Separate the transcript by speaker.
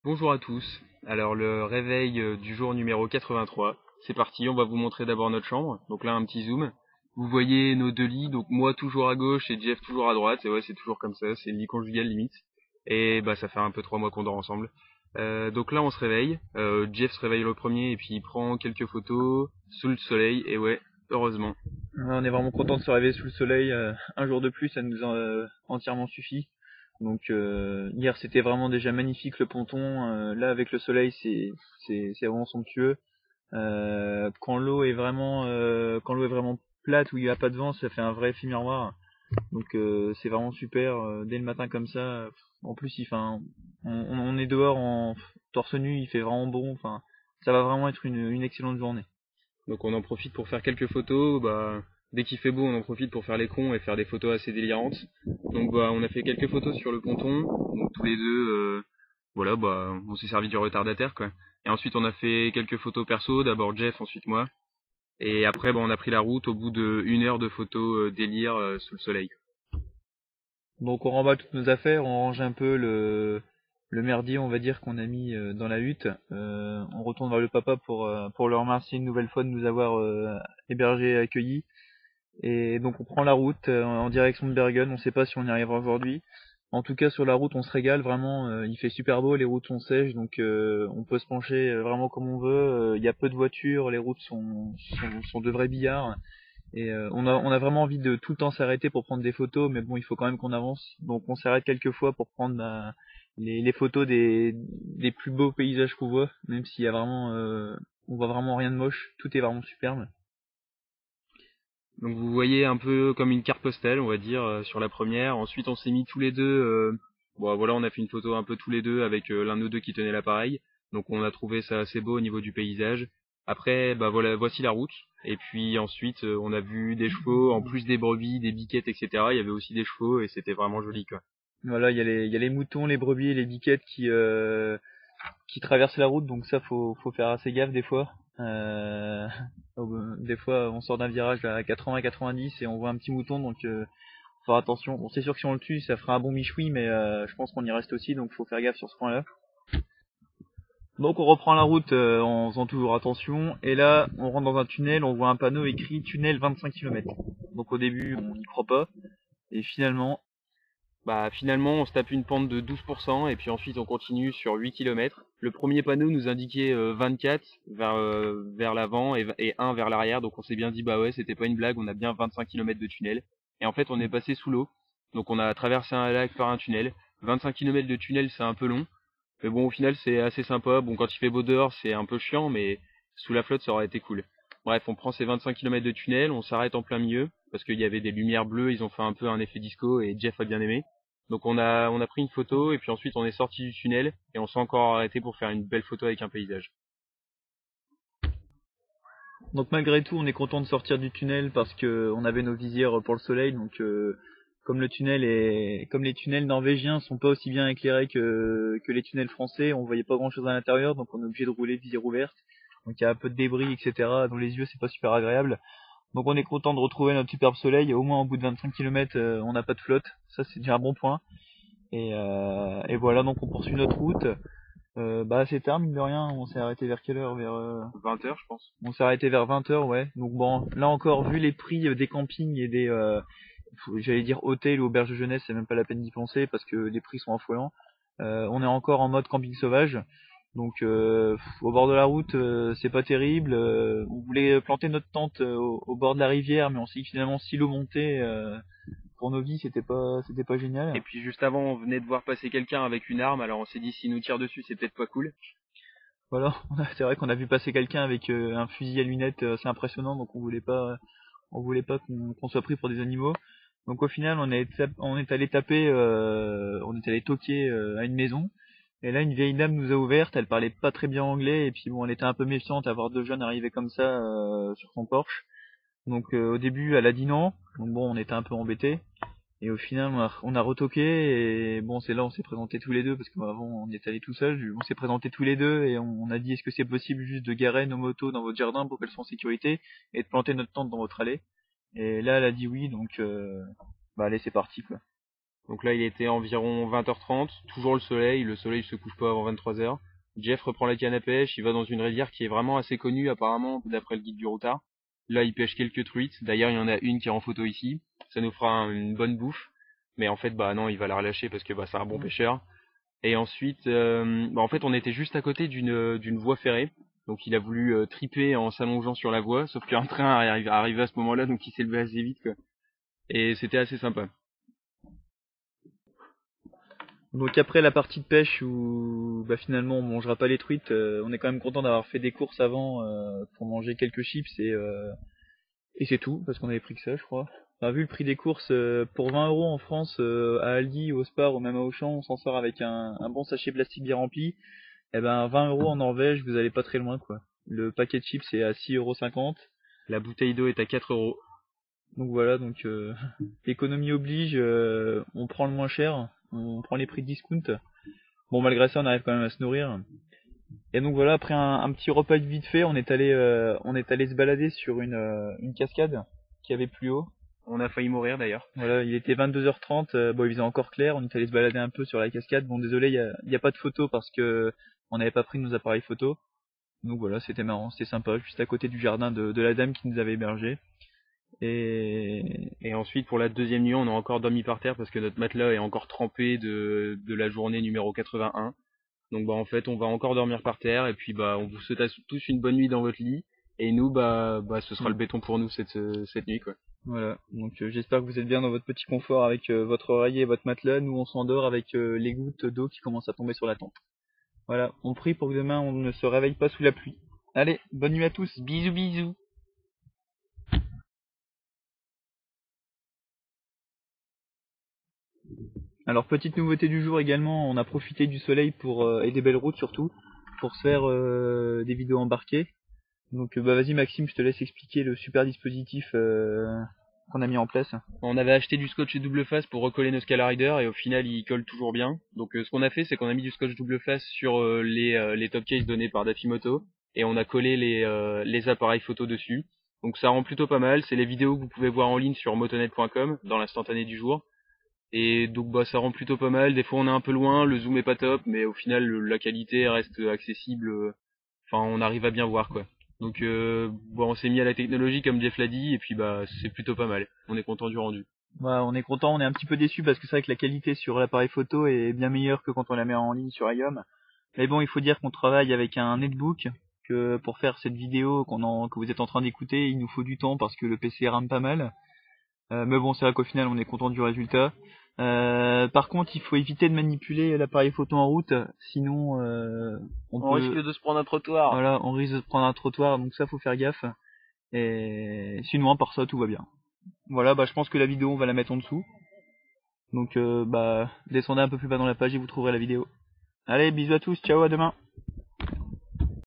Speaker 1: Bonjour à tous. Alors le réveil du jour numéro 83. C'est parti, on va vous montrer d'abord notre chambre. Donc là un petit zoom. Vous voyez nos deux lits, donc moi toujours à gauche et Jeff toujours à droite. Et ouais, c'est toujours comme ça, c'est le lit conjugal limite. Et bah ça fait un peu 3 mois qu'on dort ensemble. Donc là on se réveille. Jeff se réveille le premier et puis il prend quelques photos sous le soleil. Et ouais, heureusement.
Speaker 2: Ouais, on est vraiment content de se réveiller sous le soleil. Un jour de plus, ça nous a entièrement suffi. Donc hier, c'était vraiment déjà magnifique le ponton. Là, avec le soleil, c'est vraiment somptueux. Quand l'eau est vraiment plate où il n'y a pas de vent, ça fait un vrai effet miroir. Donc c'est vraiment super. Dès le matin comme ça. En plus, on est dehors en torse nu, il fait vraiment bon. Enfin, ça va vraiment être une excellente journée.
Speaker 1: Donc on en profite pour faire quelques photos. Bah, dès qu'il fait beau, on en profite pour faire les cons et faire des photos assez délirantes. Donc bah, on a fait quelques photos sur le ponton. Donc tous les deux, voilà, bah, on s'est servi du retardataire quoi. Et ensuite on a fait quelques photos perso. D'abord Jeff, ensuite moi. Et après, bah, on a pris la route au bout de 1 heure de photos délire sous le soleil.
Speaker 2: Donc on remballe toutes nos affaires, on range un peu le merdier, on va dire, qu'on a mis dans la hutte. On retourne vers le papa pour le remercier une nouvelle fois de nous avoir hébergés et accueillis. Et donc on prend la route en direction de Bergen, on sait pas si on y arrivera aujourd'hui. En tout cas sur la route on se régale vraiment, il fait super beau, les routes sont sèches, donc on peut se pencher vraiment comme on veut. Il y a peu de voitures, les routes sont de vrais billards. Et on a vraiment envie de tout le temps s'arrêter pour prendre des photos, mais bon, il faut quand même qu'on avance. Donc on s'arrête quelques fois pour prendre les photos des plus beaux paysages qu'on voit, même s'il y a vraiment, on voit vraiment rien de moche, tout est vraiment superbe.
Speaker 1: Donc vous voyez un peu comme une carte postale, on va dire, sur la première. Ensuite on s'est mis tous les deux, bon voilà, on a fait une photo un peu tous les deux avec l'un de nous deux qui tenait l'appareil. Donc on a trouvé ça assez beau au niveau du paysage. Après, bah voilà, voici la route. Et puis ensuite, on a vu des chevaux, en plus des brebis, des biquettes, etc. Il y avait aussi des chevaux et c'était vraiment joli quoi.
Speaker 2: Voilà, il y a les moutons, les brebis et les biquettes qui traversent la route, donc ça faut faire assez gaffe des fois. Des fois on sort d'un virage à 80-90 et on voit un petit mouton, donc faut faire attention. Bon, c'est sûr que si on le tue, ça fera un bon michoui, mais je pense qu'on y reste aussi, donc faut faire gaffe sur ce point-là. Donc on reprend la route en faisant toujours attention, et là on rentre dans un tunnel, on voit un panneau écrit tunnel 25 km. Donc au début on n'y croit pas, et finalement,
Speaker 1: Bah finalement on se tape une pente de 12% et puis ensuite on continue sur 8 km. Le premier panneau nous indiquait 24 vers l'avant et 1 vers l'arrière, donc on s'est bien dit bah ouais c'était pas une blague, on a bien 25 km de tunnel. Et en fait on est passé sous l'eau, donc on a traversé un lac par un tunnel. 25 km de tunnel c'est un peu long, mais bon au final c'est assez sympa. Bon quand il fait beau dehors c'est un peu chiant, mais sous la flotte ça aurait été cool. Bref, on prend ces 25 km de tunnel, on s'arrête en plein milieu, parce qu'il y avait des lumières bleues, ils ont fait un peu un effet disco et Jeff a bien aimé. Donc on a pris une photo et puis ensuite on est sorti du tunnel et on s'est encore arrêté pour faire une belle photo avec un paysage.
Speaker 2: donc malgré tout on est content de sortir du tunnel parce que on avait nos visières pour le soleil, donc comme les tunnels norvégiens sont pas aussi bien éclairés que les tunnels français, on voyait pas grand chose à l'intérieur, donc on est obligé de rouler visière ouverte. Donc il y a un peu de débris, etc. Dans les yeux, c'est pas super agréable. Donc on est content de retrouver notre superbe soleil. Au moins au bout de 25 km, on n'a pas de flotte. Ça c'est déjà un bon point. Et voilà, donc on poursuit notre route. Bah c'est tard, mine de rien. On s'est arrêté vers quelle heure?
Speaker 1: 20 heures je pense.
Speaker 2: On s'est arrêté vers 20 heures, ouais. Donc bon, là encore, vu les prix des campings et j'allais dire hôtels ou auberges de jeunesse, c'est même pas la peine d'y penser parce que les prix sont affolants. On est encore en mode camping sauvage. Donc au bord de la route, c'est pas terrible. On voulait planter notre tente au bord de la rivière, mais on s'est dit que finalement si l'eau montait, pour nos vies, c'était pas
Speaker 1: Et
Speaker 2: génial.
Speaker 1: puis juste avant on venait de voir passer quelqu'un avec une arme, alors on s'est dit s'il nous tire dessus c'est peut-être pas cool.
Speaker 2: Voilà, c'est vrai qu'on a vu passer quelqu'un avec un fusil à lunettes assez impressionnant, donc on voulait pas qu'on soit pris pour des animaux. Donc au final, on est allé toquer à une maison. Et là, une vieille dame nous a ouverte. Elle parlait pas très bien anglais, et puis bon, elle était un peu méfiante à voir deux jeunes arriver comme ça sur son porche. Donc au début, elle a dit non. Donc bon, on était un peu embêtés. Et au final, on a retoqué, et bon, c'est là on s'est présenté tous les deux, parce qu'avant on est allé tout seul. On s'est présenté tous les deux, et on a dit est-ce que c'est possible juste de garer nos motos dans votre jardin pour qu'elles soient en sécurité, et de planter notre tente dans votre allée. Et là, elle a dit oui, donc bah allez, c'est parti quoi.
Speaker 1: Donc là il était environ 20h30, toujours le soleil se couche pas avant 23h. Jeff reprend la canne à pêche, il va dans une rivière qui est vraiment assez connue apparemment d'après le guide du routard. Là il pêche quelques truites, d'ailleurs il y en a une qui est en photo ici, ça nous fera une bonne bouffe. Mais en fait bah non il va la relâcher parce que bah c'est un bon pêcheur. Et ensuite bah en fait on était juste à côté d'une voie ferrée. Donc il a voulu triper en s'allongeant sur la voie, sauf qu'un train arrive à ce moment-là donc il s'est levé assez vite quoi. Et c'était assez sympa.
Speaker 2: Donc après la partie de pêche où bah, finalement on mangera pas les truites, on est quand même content d'avoir fait des courses avant pour manger quelques chips et c'est tout parce qu'on avait pris que ça je crois. Enfin, vu le prix des courses pour 20 € en France à Aldi, au Spar ou même à Auchan, on s'en sort avec un bon sachet plastique bien rempli. Et ben 20 € en Norvège, vous allez pas très loin quoi. Le paquet de chips est à 6,50 €.
Speaker 1: La bouteille d'eau est à 4 €.
Speaker 2: Donc voilà, donc économie oblige, on prend le moins cher, on prend les prix de discount. Bon malgré ça on arrive quand même à se nourrir. Et donc voilà, après un petit repas de vite fait, on est allé se balader sur une cascade qui avait plus haut.
Speaker 1: On a failli mourir d'ailleurs.
Speaker 2: Voilà, il était 22h30, bon il faisait encore clair, on est allé se balader un peu sur la cascade. Bon désolé, il y a pas de photos parce que on n'avait pas pris nos appareils photo. Donc voilà, c'était marrant, c'était sympa, juste à côté du jardin de la dame qui nous avait hébergés.
Speaker 1: Et ensuite pour la deuxième nuit on a encore dormi par terre parce que notre matelas est encore trempé de la journée numéro 81. Donc bah en fait on va encore dormir par terre et puis bah on vous souhaite à tous une bonne nuit dans votre lit. Et nous bah ce sera le béton pour nous cette nuit quoi.
Speaker 2: Voilà, donc j'espère que vous êtes bien dans votre petit confort avec votre oreiller et votre matelas. Nous on s'endort avec les gouttes d'eau qui commencent à tomber sur la tente. Voilà, on prie pour que demain on ne se réveille pas sous la pluie. Allez, bonne nuit à tous, bisous bisous. Alors petite nouveauté du jour également, on a profité du soleil pour et des belles routes surtout pour se faire des vidéos embarquées. Donc bah vas-y Maxime, je te laisse expliquer le super dispositif qu'on a mis en place.
Speaker 1: On avait acheté du scotch double face pour recoller nos Scalarider et au final il colle toujours bien. Donc ce qu'on a fait c'est qu'on a mis du scotch double face sur les top case donnés par Dafimoto et on a collé les appareils photo dessus. Donc ça rend plutôt pas mal, c'est les vidéos que vous pouvez voir en ligne sur motonet.com dans l'instantané du jour. Et donc bah ça rend plutôt pas mal, des fois on est un peu loin, le zoom est pas top, mais au final la qualité reste accessible, enfin on arrive à bien voir quoi. Donc bon on s'est mis à la technologie comme Jeff l'a dit, et puis bah c'est plutôt pas mal, on est content du rendu.
Speaker 2: Bah, on est content, on est un petit peu déçu parce que c'est vrai que la qualité sur l'appareil photo est bien meilleure que quand on la met en ligne sur iOM. Mais bon, il faut dire qu'on travaille avec un netbook, que pour faire cette vidéo que vous êtes en train d'écouter, il nous faut du temps parce que le PC rame pas mal. Mais bon, c'est vrai qu'au final, on est content du résultat. Par contre, il faut éviter de manipuler l'appareil photo en route, sinon on
Speaker 1: risque de se prendre un trottoir.
Speaker 2: Voilà, on risque de se prendre un trottoir, donc ça faut faire gaffe. Et sinon, à part ça, tout va bien. Voilà, bah je pense que la vidéo on va la mettre en dessous. Donc bah descendez un peu plus bas dans la page et vous trouverez la vidéo. Allez, bisous à tous, ciao, à demain.